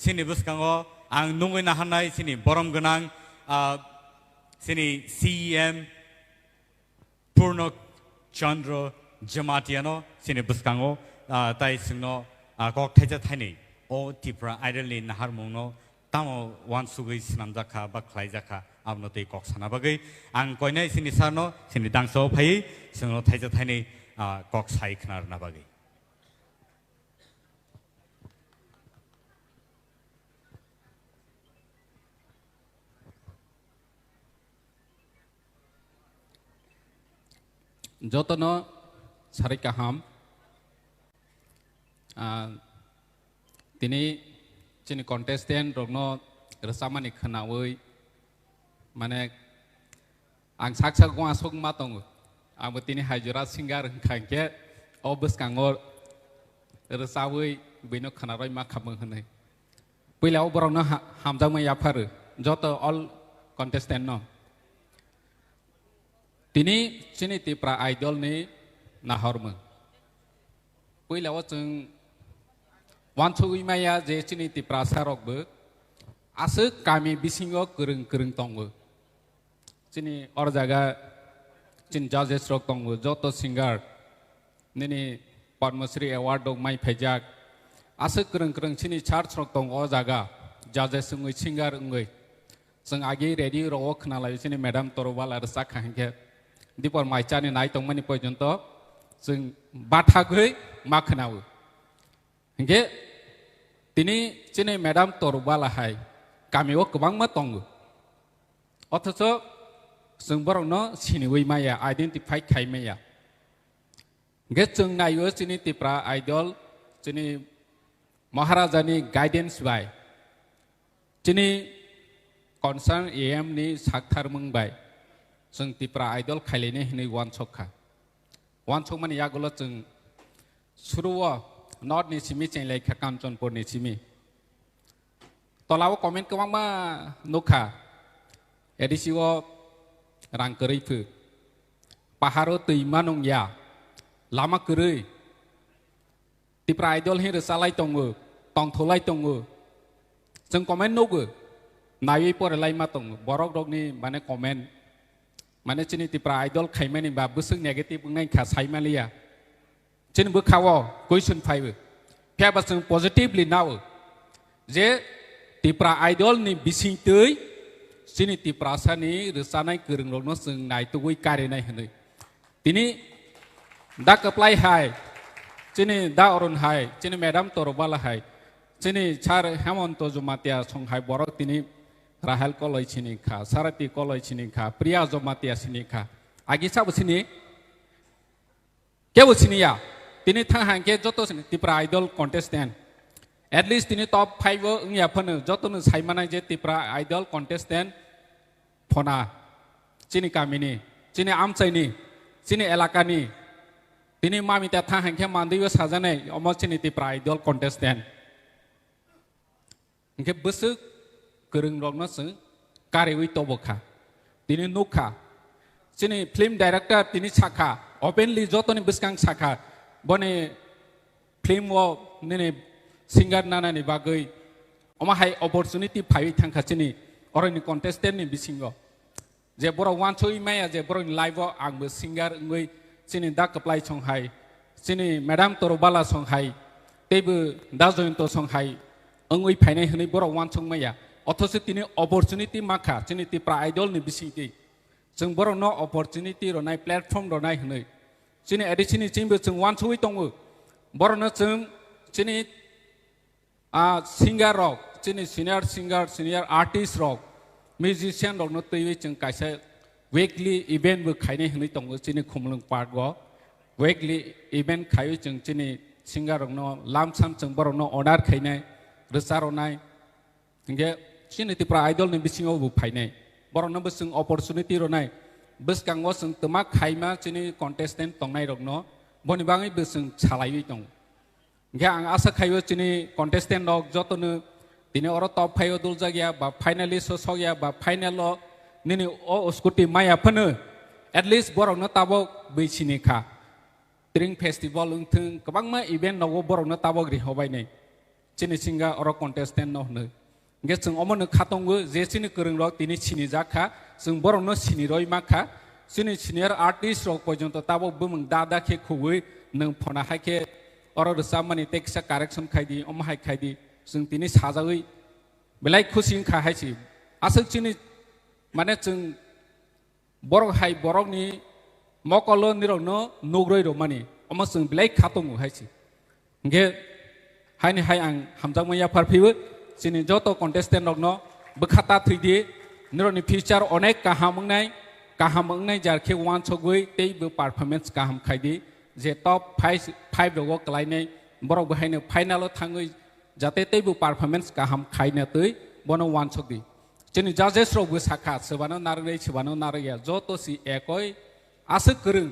sini buskango ang nungoi nahanai sini borom genang sini CEM Purna Chandra Jamatia no sini buskango tai singno kok teja thani o Tipra Idol ni nahar mungno tamo wan sugui sinam jaka ba khlai jaka abno tei kok sana bagai ang koinai sini sarno sini dangso phai singno teja thani kok sai khnar na bagai jotono sari kaham tini chini contestant rogno resamani khanawi mane ang saksa gwa sok matong ang tini hajura singar khangke obus kangor resawi bino khanaroi ma khamang hanai puilau borona hamjang ma yapar joto all contestant no tini chini Tipra Idol ni nahormang puilau chung wan chui maya je chini Tipra sarok be asuk kami bisingo kereng tonggo chini or jaga chin judges rok tonggo joto singer nini Padma Shri award dog mai phejak asuk kereng chini chart rok tong o jaga judges ngui singer ngui sing agi ready ro khna lai chini madam torwal ar sa khangke dipor mai chani nai tong mani pojonto sing batha gui ma khnawu hingge tini chini madam torwal hai kami o kubang ma tong othoso sing borong no siniwi maya identify khai maya hingge chung nayo chini Tipra Idol chini Maharaja ni guidance bai chini concern AM ni sakthar mung bai sing Tipra Idol khailene hinai wan chok mani yagulo chung suruwa not ni simi chenglai khakam chonpor ni simi tolawo comment kawang ma nukha edisiwo rangkeri phu paharo tuimanong ya lama kerei Tipra Idol hin resalai tongo tong tholai tongo jeng comment nogo nawi por lai ma tongo borok dog ni mane comment mane chini Tipra Idol khaimani ba busung negative ngai kha saimalia chin bu khawo question 5 pya basung positively now je Tipra Idol ni bising teuy sini Tipra sani resanai kereng rogno sung nai tugui kare nai hanoi tini da apply hai chini da orun hai chini madam torobala hai chini char Hemanto Jamatia song hai borok tini Rahel koloi chini kha Sarati koloi chini kha Priya Jamatia chini kha agi sabu chini kebu chini ya tini thang hangke joto chini Tipra Idol contestant at least tini top 5 ngya phone joto nu saimana je Tipra Idol contestant phona chini kamini chini amchaini chini elakani tini mamita thang hangke mandiwa sajane omo chini Tipra Idol contestant ngke busuk kereng rogno se karewi tobokha tini nukha chini film director tini sakha openly jotoni biskang sakha bone film wo nene singer nana ni bagai oma hai opportunity phai thangkha chini oroni contestant ni bisingo je boro wan choi maya je boro live ang bu singer ngui chini da apply chong hai chini madam torobala song hai tebu da jointo song hai angui phainai hni boro wan chong maya অথচ তিনি অপরচুনিটি মাখা চিনি Tipra Idol ni bisingti जों बरो no opportunity ronai platform ronai hnoi chini edicini chimbe जों wan chui tongo boro no जों chini singer rock chini senior singer senior artist rock musician rock no tei जों kaisa weekly event bu khaine hnoi tongo chini khumlung park go weekly event khayo जों chini singer rock no lamsam जों boro no order khainai resa ronai hingge chini Tipra Idol ni bisingo bu phainai boro no busung opportunity ronai buskango sung tuma khaima chini contestant tongnai rok no boni bangai busung chalai tong hingge ang asa khayo chini contestant rok jotonu tini oro top 5 dul jagya ba finalist sogya ba final lo nini o scooty maya phanu at least boro no tabo beisini kha Tring festival ungthung kabangma event no boro no tabo gri hobai nei chini singa oro contestant no ne nge chung omo ne khatong go je chini kereng rok tini chini jakha chung borong no chini roi makha chini senior artist rok pojonto tabo bumung dada khe khugui nang phona hai khe oro rsa mani teksa correction khaidi om hai khaidi chung tini sajagui belai khusing kha hai chi asuk chini mane chung borok hai borok ni mokolo ni rok no nugroi ro mani omo chung belai khatong hai chi nge hai ni hai ang hamjang maya pharphibu chini joto contestant rok no bkhata thidi niro ni future onek kaham ngai jar khe wan chogui tei bu performance kaham khaidi je top 5 rogo klai nei borok bahai ne final thangui jate tei bu performance kaham khaina tei bono wan chogdi chini judges rok bu sakha sebano narei sebano nareya joto si ekoi asuk kereng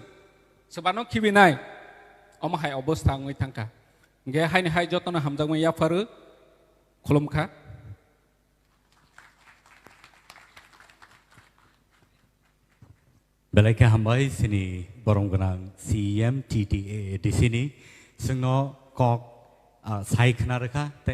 sebano khibinai omo hai obostha ngui thangka nge hai ni hai joto no hamjang maya pharu khulumkha belai ke hambai sini borong ganang CEM TTA di sini sengno kok sai khna rekha te